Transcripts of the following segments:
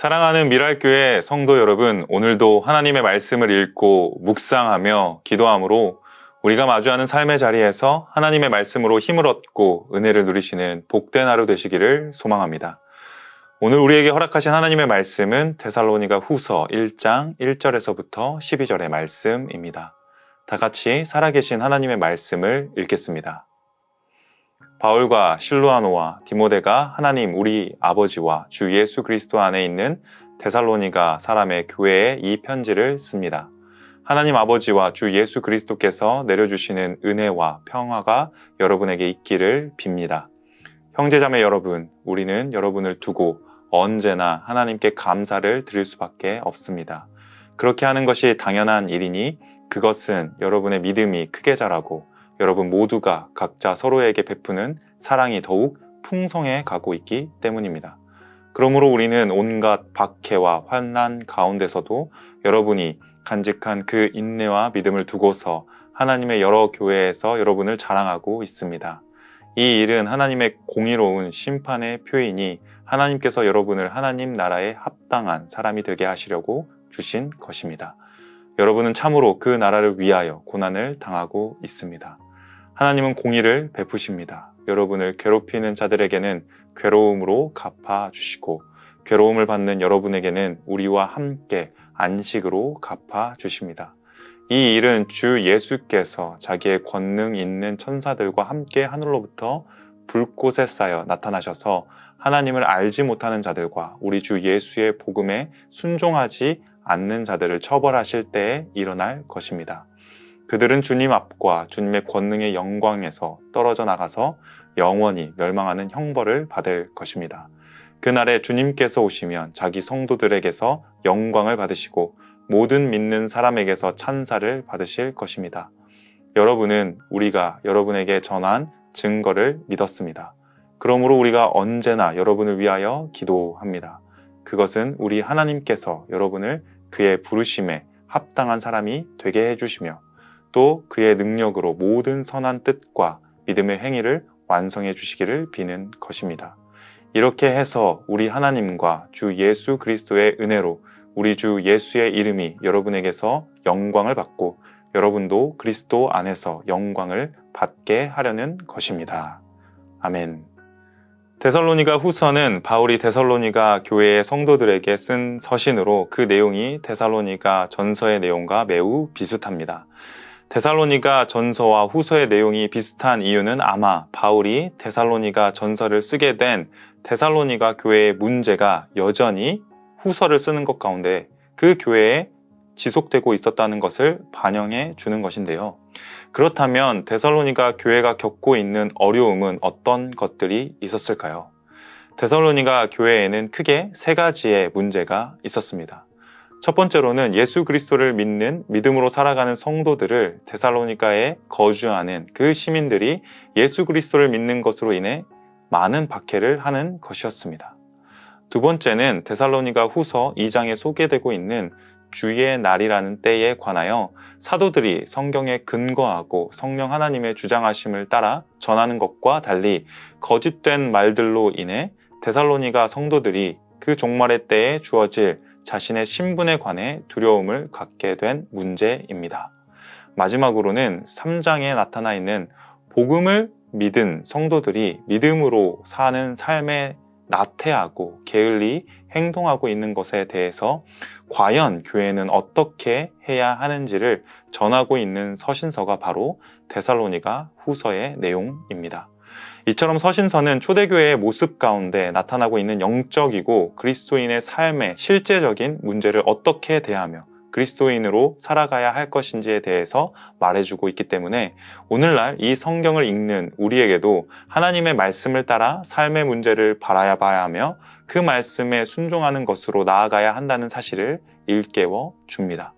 사랑하는 미랄교회 성도 여러분, 오늘도 하나님의 말씀을 읽고 묵상하며 기도함으로 우리가 마주하는 삶의 자리에서 하나님의 말씀으로 힘을 얻고 은혜를 누리시는 복된 하루 되시기를 소망합니다. 오늘 우리에게 허락하신 하나님의 말씀은 데살로니가 후서 1장 1절에서부터 12절의 말씀입니다. 다 같이 살아계신 하나님의 말씀을 읽겠습니다. 바울과 실루아노와 디모데가 하나님 우리 아버지와 주 예수 그리스도 안에 있는 데살로니가 사람의 교회에 이 편지를 씁니다. 하나님 아버지와 주 예수 그리스도께서 내려주시는 은혜와 평화가 여러분에게 있기를 빕니다. 형제자매 여러분, 우리는 여러분을 두고 언제나 하나님께 감사를 드릴 수밖에 없습니다. 그렇게 하는 것이 당연한 일이니 그것은 여러분의 믿음이 크게 자라고 여러분 모두가 각자 서로에게 베푸는 사랑이 더욱 풍성해 가고 있기 때문입니다. 그러므로 우리는 온갖 박해와 환난 가운데서도 여러분이 간직한 그 인내와 믿음을 두고서 하나님의 여러 교회에서 여러분을 자랑하고 있습니다. 이 일은 하나님의 공의로운 심판의 표이니 하나님께서 여러분을 하나님 나라에 합당한 사람이 되게 하시려고 주신 것입니다. 여러분은 참으로 그 나라를 위하여 고난을 당하고 있습니다. 하나님은 공의를 베푸십니다. 여러분을 괴롭히는 자들에게는 괴로움으로 갚아주시고 괴로움을 받는 여러분에게는 우리와 함께 안식으로 갚아주십니다. 이 일은 주 예수께서 자기의 권능 있는 천사들과 함께 하늘로부터 불꽃에 쌓여 나타나셔서 하나님을 알지 못하는 자들과 우리 주 예수의 복음에 순종하지 않는 자들을 처벌하실 때에 일어날 것입니다. 그들은 주님 앞과 주님의 권능의 영광에서 떨어져 나가서 영원히 멸망하는 형벌을 받을 것입니다. 그날에 주님께서 오시면 자기 성도들에게서 영광을 받으시고 모든 믿는 사람에게서 찬사를 받으실 것입니다. 여러분은 우리가 여러분에게 전한 증거를 믿었습니다. 그러므로 우리가 언제나 여러분을 위하여 기도합니다. 그것은 우리 하나님께서 여러분을 그의 부르심에 합당한 사람이 되게 해주시며 또 그의 능력으로 모든 선한 뜻과 믿음의 행위를 완성해 주시기를 비는 것입니다. 이렇게 해서 우리 하나님과 주 예수 그리스도의 은혜로 우리 주 예수의 이름이 여러분에게서 영광을 받고 여러분도 그리스도 안에서 영광을 받게 하려는 것입니다. 아멘. 데살로니가 후서는 바울이 데살로니가 교회의 성도들에게 쓴 서신으로 그 내용이 데살로니가 전서의 내용과 매우 비슷합니다. 데살로니가 전서와 후서의 내용이 비슷한 이유는 아마 바울이 데살로니가 전서를 쓰게 된 데살로니가 교회의 문제가 여전히 후서를 쓰는 것 가운데 그 교회에 지속되고 있었다는 것을 반영해 주는 것인데요. 그렇다면 데살로니가 교회가 겪고 있는 어려움은 어떤 것들이 있었을까요? 데살로니가 교회에는 크게 세 가지의 문제가 있었습니다. 첫 번째로는 예수 그리스도를 믿는 믿음으로 살아가는 성도들을 데살로니가에 거주하는 그 시민들이 예수 그리스도를 믿는 것으로 인해 많은 박해를 하는 것이었습니다. 두 번째는 데살로니가 후서 2장에 소개되고 있는 주의 날이라는 때에 관하여 사도들이 성경에 근거하고 성령 하나님의 주장하심을 따라 전하는 것과 달리 거짓된 말들로 인해 데살로니가 성도들이 그 종말의 때에 주어질 자신의 신분에 관해 두려움을 갖게 된 문제입니다. 마지막으로는 3장에 나타나 있는 복음을 믿은 성도들이 믿음으로 사는 삶에 나태하고 게을리 행동하고 있는 것에 대해서 과연 교회는 어떻게 해야 하는지를 전하고 있는 서신서가 바로 데살로니가 후서의 내용입니다. 이처럼 서신서는 초대교회의 모습 가운데 나타나고 있는 영적이고 그리스도인의 삶의 실제적인 문제를 어떻게 대하며 그리스도인으로 살아가야 할 것인지에 대해서 말해주고 있기 때문에 오늘날 이 성경을 읽는 우리에게도 하나님의 말씀을 따라 삶의 문제를 바라봐야 하며 그 말씀에 순종하는 것으로 나아가야 한다는 사실을 일깨워 줍니다.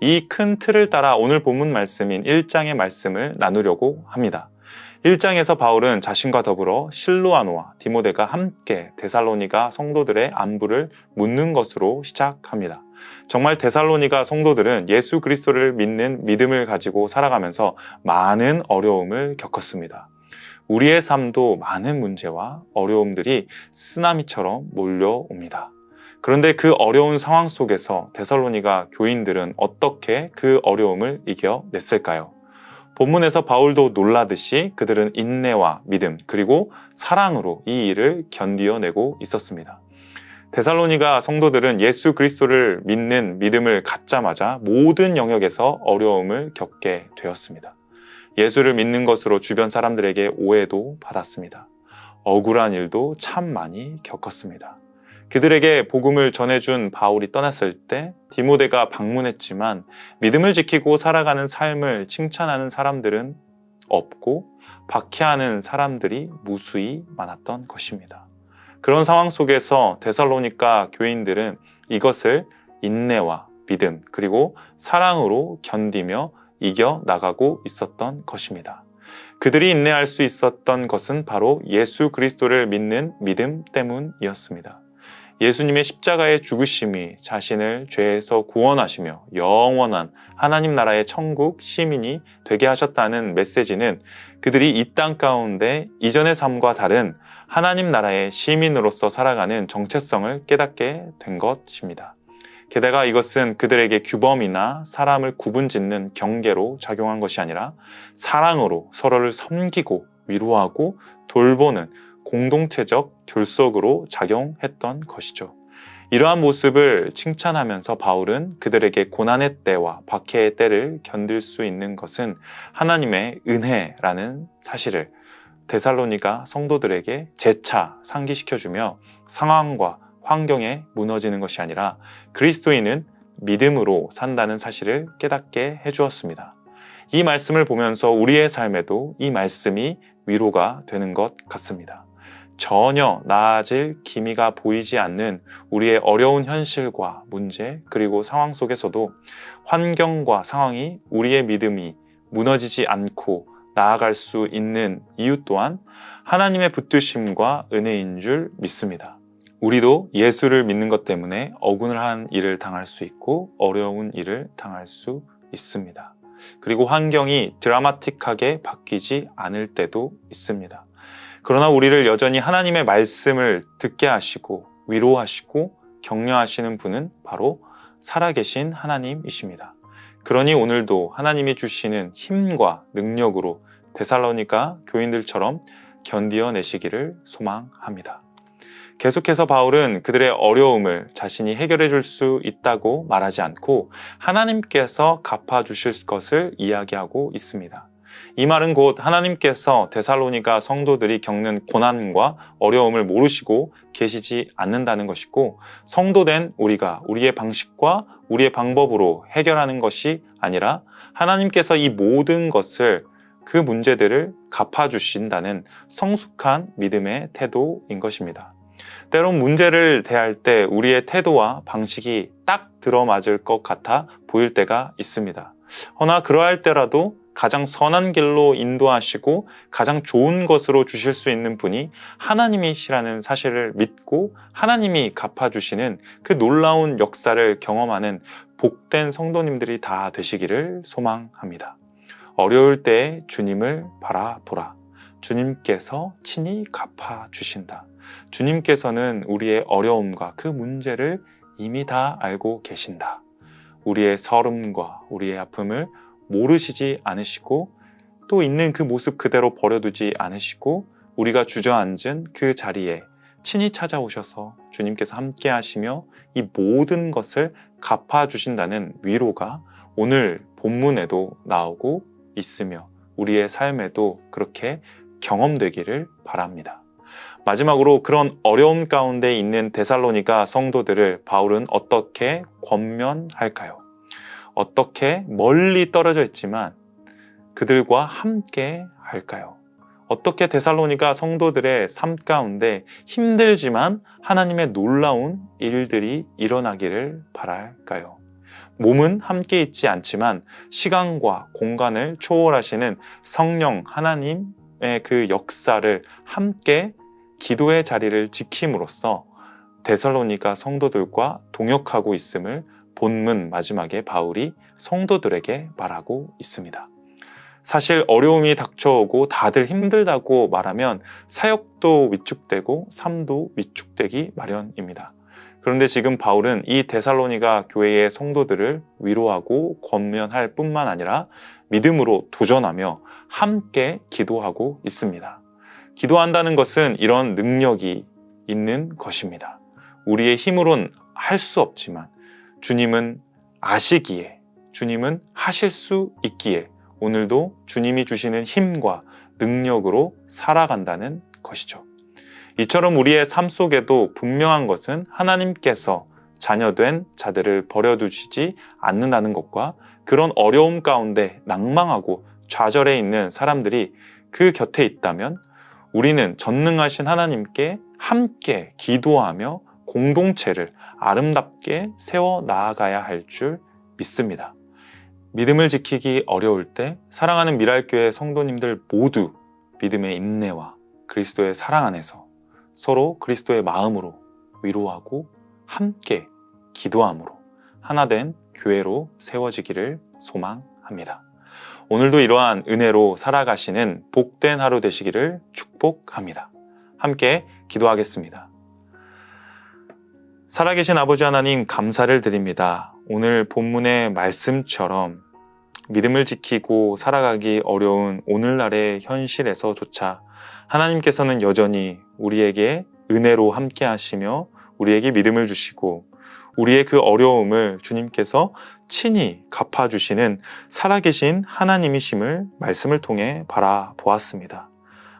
이 큰 틀을 따라 오늘 본문 말씀인 1장의 말씀을 나누려고 합니다. 1장에서 바울은 자신과 더불어 실루아노와 디모데가 함께 데살로니가 성도들의 안부를 묻는 것으로 시작합니다. 정말 데살로니가 성도들은 예수 그리스도를 믿는 믿음을 가지고 살아가면서 많은 어려움을 겪었습니다. 우리의 삶도 많은 문제와 어려움들이 쓰나미처럼 몰려옵니다. 그런데 그 어려운 상황 속에서 데살로니가 교인들은 어떻게 그 어려움을 이겨냈을까요? 본문에서 바울도 놀라듯이 그들은 인내와 믿음 그리고 사랑으로 이 일을 견디어내고 있었습니다. 데살로니가 성도들은 예수 그리스도를 믿는 믿음을 갖자마자 모든 영역에서 어려움을 겪게 되었습니다. 예수를 믿는 것으로 주변 사람들에게 오해도 받았습니다. 억울한 일도 참 많이 겪었습니다. 그들에게 복음을 전해준 바울이 떠났을 때 디모데가 방문했지만 믿음을 지키고 살아가는 삶을 칭찬하는 사람들은 없고 박해하는 사람들이 무수히 많았던 것입니다. 그런 상황 속에서 데살로니가 교인들은 이것을 인내와 믿음 그리고 사랑으로 견디며 이겨나가고 있었던 것입니다. 그들이 인내할 수 있었던 것은 바로 예수 그리스도를 믿는 믿음 때문이었습니다. 예수님의 십자가의 죽으심이 자신을 죄에서 구원하시며 영원한 하나님 나라의 천국 시민이 되게 하셨다는 메시지는 그들이 이 땅 가운데 이전의 삶과 다른 하나님 나라의 시민으로서 살아가는 정체성을 깨닫게 된 것입니다. 게다가 이것은 그들에게 규범이나 사람을 구분짓는 경계로 작용한 것이 아니라 사랑으로 서로를 섬기고 위로하고 돌보는 공동체적 결속으로 작용했던 것이죠. 이러한 모습을 칭찬하면서 바울은 그들에게 고난의 때와 박해의 때를 견딜 수 있는 것은 하나님의 은혜라는 사실을 데살로니가 성도들에게 재차 상기시켜주며 상황과 환경에 무너지는 것이 아니라 그리스도인은 믿음으로 산다는 사실을 깨닫게 해주었습니다. 이 말씀을 보면서 우리의 삶에도 이 말씀이 위로가 되는 것 같습니다. 전혀 나아질 기미가 보이지 않는 우리의 어려운 현실과 문제 그리고 상황 속에서도 환경과 상황이 우리의 믿음이 무너지지 않고 나아갈 수 있는 이유 또한 하나님의 붙드심과 은혜인 줄 믿습니다. 우리도 예수를 믿는 것 때문에 억울한 일을 당할 수 있고 어려운 일을 당할 수 있습니다. 그리고 환경이 드라마틱하게 바뀌지 않을 때도 있습니다. 그러나 우리를 여전히 하나님의 말씀을 듣게 하시고 위로하시고 격려하시는 분은 바로 살아계신 하나님이십니다. 그러니 오늘도 하나님이 주시는 힘과 능력으로 데살로니가 교인들처럼 견디어내시기를 소망합니다. 계속해서 바울은 그들의 어려움을 자신이 해결해 줄 수 있다고 말하지 않고 하나님께서 갚아주실 것을 이야기하고 있습니다. 이 말은 곧 하나님께서 데살로니가 성도들이 겪는 고난과 어려움을 모르시고 계시지 않는다는 것이고 성도된 우리가 우리의 방식과 우리의 방법으로 해결하는 것이 아니라 하나님께서 이 모든 것을 그 문제들을 갚아주신다는 성숙한 믿음의 태도인 것입니다. 때론 문제를 대할 때 우리의 태도와 방식이 딱 들어맞을 것 같아 보일 때가 있습니다. 허나 그러할 때라도 가장 선한 길로 인도하시고 가장 좋은 것으로 주실 수 있는 분이 하나님이시라는 사실을 믿고 하나님이 갚아주시는 그 놀라운 역사를 경험하는 복된 성도님들이 다 되시기를 소망합니다. 어려울 때 주님을 바라보라. 주님께서 친히 갚아주신다. 주님께서는 우리의 어려움과 그 문제를 이미 다 알고 계신다. 우리의 서름과 우리의 아픔을 모르시지 않으시고 또 있는 그 모습 그대로 버려두지 않으시고 우리가 주저앉은 그 자리에 친히 찾아오셔서 주님께서 함께 하시며 이 모든 것을 갚아주신다는 위로가 오늘 본문에도 나오고 있으며 우리의 삶에도 그렇게 경험되기를 바랍니다. 마지막으로 그런 어려움 가운데 있는 데살로니가 성도들을 바울은 어떻게 권면할까요? 어떻게 멀리 떨어져 있지만 그들과 함께 할까요? 어떻게 데살로니가 성도들의 삶 가운데 힘들지만 하나님의 놀라운 일들이 일어나기를 바랄까요? 몸은 함께 있지 않지만 시간과 공간을 초월하시는 성령 하나님의 그 역사를 함께 기도의 자리를 지킴으로써 데살로니가 성도들과 동역하고 있음을 본문 마지막에 바울이 성도들에게 말하고 있습니다. 사실 어려움이 닥쳐오고 다들 힘들다고 말하면 사역도 위축되고 삶도 위축되기 마련입니다. 그런데 지금 바울은 이 데살로니가 교회의 성도들을 위로하고 권면할 뿐만 아니라 믿음으로 도전하며 함께 기도하고 있습니다. 기도한다는 것은 이런 능력이 있는 것입니다. 우리의 힘으론 할 수 없지만 주님은 아시기에, 주님은 하실 수 있기에 오늘도 주님이 주시는 힘과 능력으로 살아간다는 것이죠. 이처럼 우리의 삶 속에도 분명한 것은 하나님께서 자녀된 자들을 버려두시지 않는다는 것과 그런 어려움 가운데 낭망하고 좌절해 있는 사람들이 그 곁에 있다면 우리는 전능하신 하나님께 함께 기도하며 공동체를 아름답게 세워 나아가야 할 줄 믿습니다. 믿음을 지키기 어려울 때 사랑하는 미랄교회 성도님들 모두 믿음의 인내와 그리스도의 사랑 안에서 서로 그리스도의 마음으로 위로하고 함께 기도함으로 하나된 교회로 세워지기를 소망합니다. 오늘도 이러한 은혜로 살아가시는 복된 하루 되시기를 축복합니다. 함께 기도하겠습니다. 살아계신 아버지 하나님 감사를 드립니다. 오늘 본문의 말씀처럼 믿음을 지키고 살아가기 어려운 오늘날의 현실에서조차 하나님께서는 여전히 우리에게 은혜로 함께 하시며 우리에게 믿음을 주시고 우리의 그 어려움을 주님께서 친히 갚아주시는 살아계신 하나님이심을 말씀을 통해 바라보았습니다.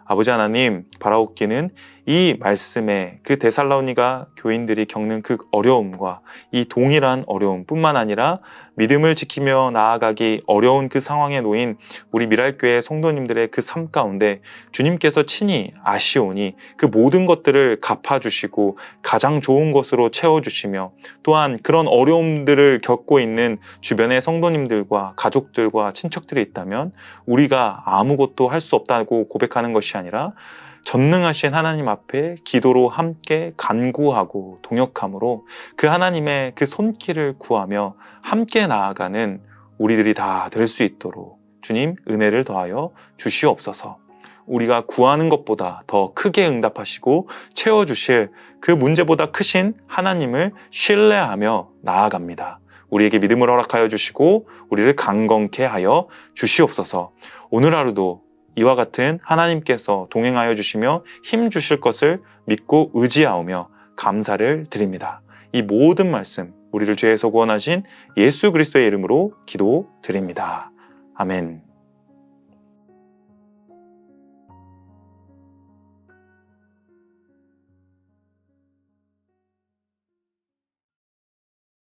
아버지 하나님, 바라옵기는 이 말씀에 그 데살로니가 교인들이 겪는 그 어려움과 이 동일한 어려움뿐만 아니라 믿음을 지키며 나아가기 어려운 그 상황에 놓인 우리 미랄교회 성도님들의 그 삶 가운데 주님께서 친히 아시오니 그 모든 것들을 갚아주시고 가장 좋은 것으로 채워주시며 또한 그런 어려움들을 겪고 있는 주변의 성도님들과 가족들과 친척들이 있다면 우리가 아무것도 할 수 없다고 고백하는 것이 아니라 전능하신 하나님 앞에 기도로 함께 간구하고 동역함으로 그 하나님의 그 손길을 구하며 함께 나아가는 우리들이 다 될 수 있도록 주님 은혜를 더하여 주시옵소서. 우리가 구하는 것보다 더 크게 응답하시고 채워주실 그 문제보다 크신 하나님을 신뢰하며 나아갑니다. 우리에게 믿음을 허락하여 주시고 우리를 강건케 하여 주시옵소서. 오늘 하루도 이와 같은 하나님께서 동행하여 주시며 힘 주실 것을 믿고 의지하오며 감사를 드립니다. 이 모든 말씀 우리를 죄에서 구원하신 예수 그리스도의 이름으로 기도드립니다. 아멘.